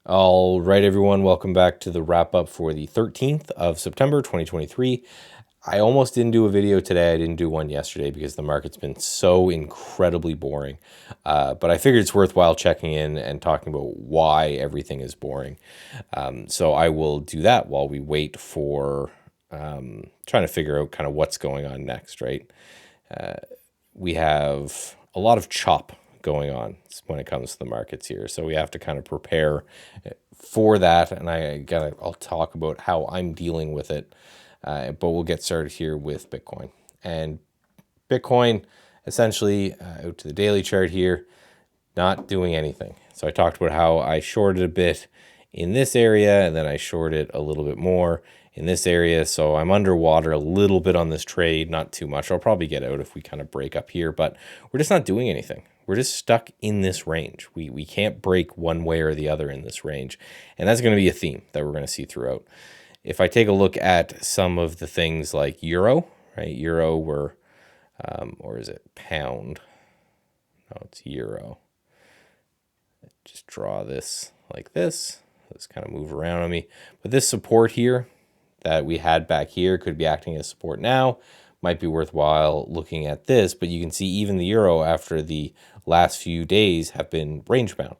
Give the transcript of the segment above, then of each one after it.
All right, everyone, welcome back to the wrap up for the 13th of September 2023. I almost didn't do a video today. I didn't do one yesterday because the market's been so incredibly boring. But I figured it's worthwhile checking in and talking about why everything is boring. So I will do that while we wait for trying to figure out kind of what's going on next, right? We have a lot of chop going on when it comes to the markets here. So we have to kind of prepare for that. And I'll talk about how I'm dealing with it. But we'll get started here with Bitcoin. And Bitcoin, essentially, out to the daily chart here, not doing anything. So I talked about how I shorted a bit in this area, and then I shorted a little bit more in this area. So I'm underwater a little bit on this trade, not too much. I'll probably get out if we kind of break up here, but we're just not doing anything. We're just stuck in this range. We can't break one way or the other in this range. And that's going to be a theme that we're going to see throughout. If I take a look at some of the things like euro, right? Euro were, or is it pound? No, it's euro. Just draw this like this. Let's kind of move around on me. But this support here that we had back here could be acting as support now. Might be worthwhile looking at this, but you can see even the euro after the last few days have been range bound.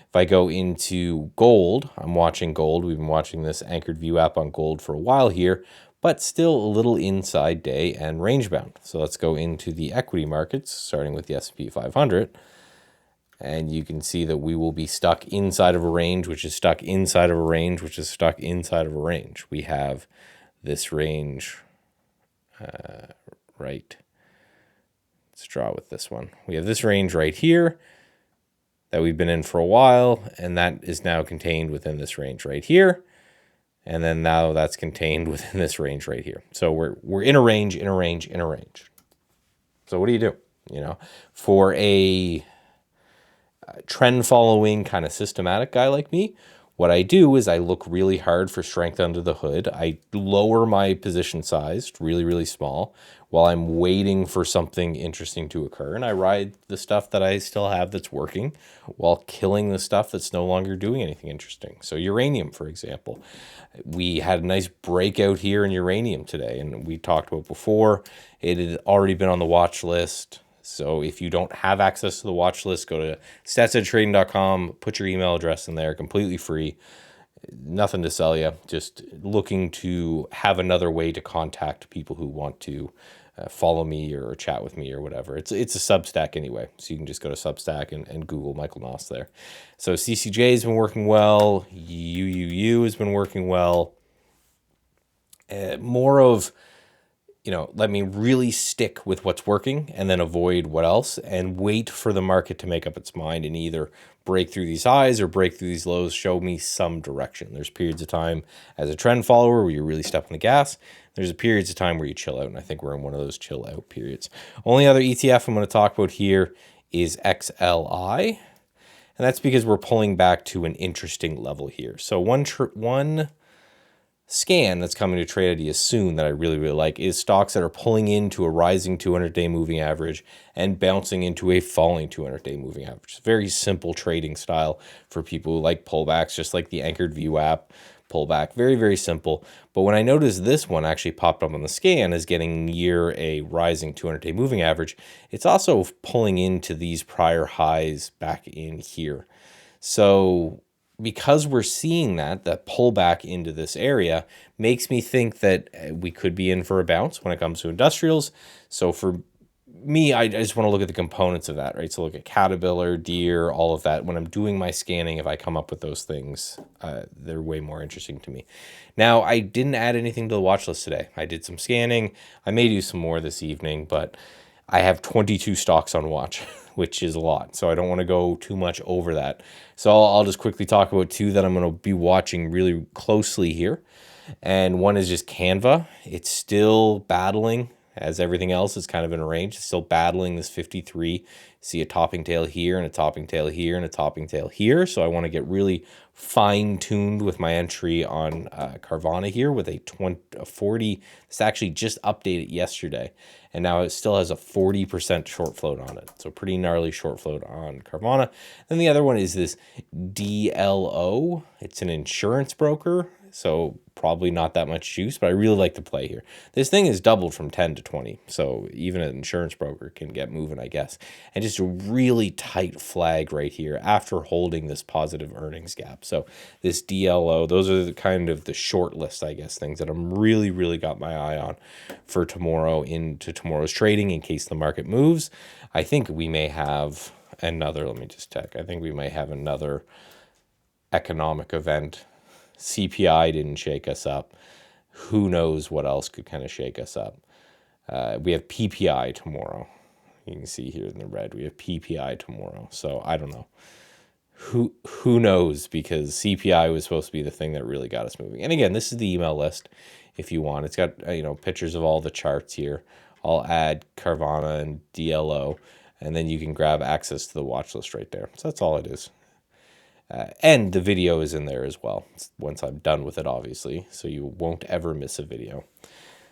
If I go into gold, I'm watching gold. We've been watching this anchored view app on gold for a while here, but still a little inside day and range bound. So let's go into the equity markets, starting with the S&P 500. And you can see that we will be stuck inside of a range, which is stuck inside of a range, which is stuck inside of a range. We have this range, right? Let's draw with this one. We have this range right here that we've been in for a while, and that is now contained within this range right here. And then now that's contained within this range right here. So we're in a range, in a range, in a range. So what do you do? You know, for a trend following kind of systematic guy like me, what I do is I look really hard for strength under the hood. I lower my position size really, really small while I'm waiting for something interesting to occur. And I ride the stuff that I still have that's working while killing the stuff that's no longer doing anything interesting. So uranium, for example, we had a nice breakout here in uranium today. And we talked about before, it had already been on the watch list. So if you don't have access to the watch list, go to StatsEdgeTrading.com, put your email address in there, completely free. Nothing to sell you, just looking to have another way to contact people who want to follow me or chat with me or whatever. It's a Substack anyway, so you can just go to Substack and Google Michael Nauss there. So CCJ has been working well. UUU has been working well. More of, let me really stick with what's working and then avoid what else and wait for the market to make up its mind and either break through these highs or break through these lows, show me some direction. There's periods of time as a trend follower where you really step on the gas. There's periods of time where you chill out, and I think we're in one of those chill out periods. Only other ETF I'm going to talk about here is XLI, and that's because we're pulling back to an interesting level here. So one scan that's coming to trade ideas soon that I really, really like is stocks that are pulling into a rising 200-day moving average and bouncing into a falling 200-day moving average. Very simple trading style for people who like pullbacks, just like the anchored view app pullback. Very, very simple. But when I noticed this one actually popped up on the scan as getting near a rising 200-day moving average, it's also pulling into these prior highs back in here. So because we're seeing that pullback into this area makes me think that we could be in for a bounce when it comes to industrials. So for me, I just want to look at the components of that, right? So look at Caterpillar, Deere, all of that. When I'm doing my scanning, if I come up with those things, they're way more interesting to me. Now, I didn't add anything to the watch list today. I did some scanning. I may do some more this evening, but I have 22 stocks on watch, which is a lot. So I don't want to go too much over that. So I'll just quickly talk about two that I'm going to be watching really closely here. And one is just Canva. It's still battling as everything else is kind of in a range. It's still battling this 53. See a topping tail here and a topping tail here and a topping tail here. So I want to get really fine-tuned with my entry on Carvana here with a 40. It's actually just updated yesterday, and now it still has a 40% short float on it. So pretty gnarly short float on Carvana. Then the other one is this DLO. It's an insurance broker, so probably not that much juice, but I really like the play here. This thing is doubled from 10 to 20, so even an insurance broker can get moving, I guess. And just a really tight flag right here after holding this positive earnings gap. So this DLO, those are the kind of the short list, I guess, things that I'm really got my eye on for tomorrow into tomorrow's trading in case the market moves. I think we may have another, let me just check. I think we may have another economic event. CPI didn't shake us up. Who knows what else could kind of shake us up? We have PPI tomorrow. You can see here in the red, we have PPI tomorrow. So I don't know. Who knows? Because CPI was supposed to be the thing that really got us moving. And again, this is the email list if you want. It's got pictures of all the charts here. I'll add Carvana and DLO, and then you can grab access to the watch list right there. So that's all it is. And the video is in there as well once I'm done with it, obviously, so you won't ever miss a video.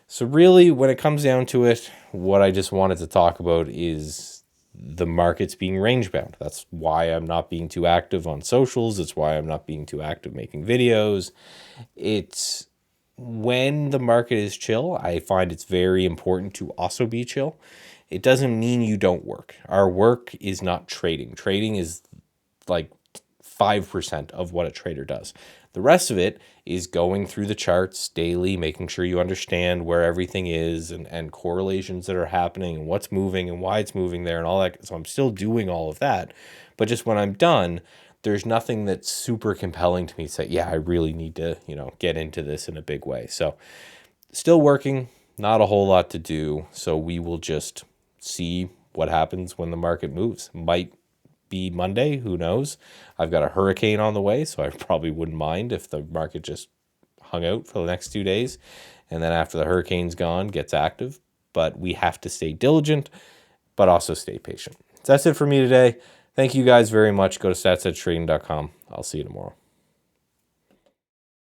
So really, when it comes down to it, what I just wanted to talk about is the markets being range bound. That's why I'm not being too active on socials. It's why I'm not being too active making videos. It's when the market is chill, I find it's very important to also be chill. It doesn't mean you don't work. Our work is not trading. Trading is like 5% of what a trader does. The rest of it is going through the charts daily, making sure you understand where everything is and correlations that are happening and what's moving and why it's moving there and all that. So I'm still doing all of that. But just when I'm done, there's nothing that's super compelling to me to say, yeah, I really need to, get into this in a big way. So still working, not a whole lot to do. So we will just see what happens when the market moves. Might be Monday, who knows? I've got a hurricane on the way, so I probably wouldn't mind if the market just hung out for the next 2 days, and then after the hurricane's gone, gets active. But we have to stay diligent, but also stay patient. So that's it for me today. Thank you guys very much. Go to StatsEdgeTrading.com. I'll see you tomorrow.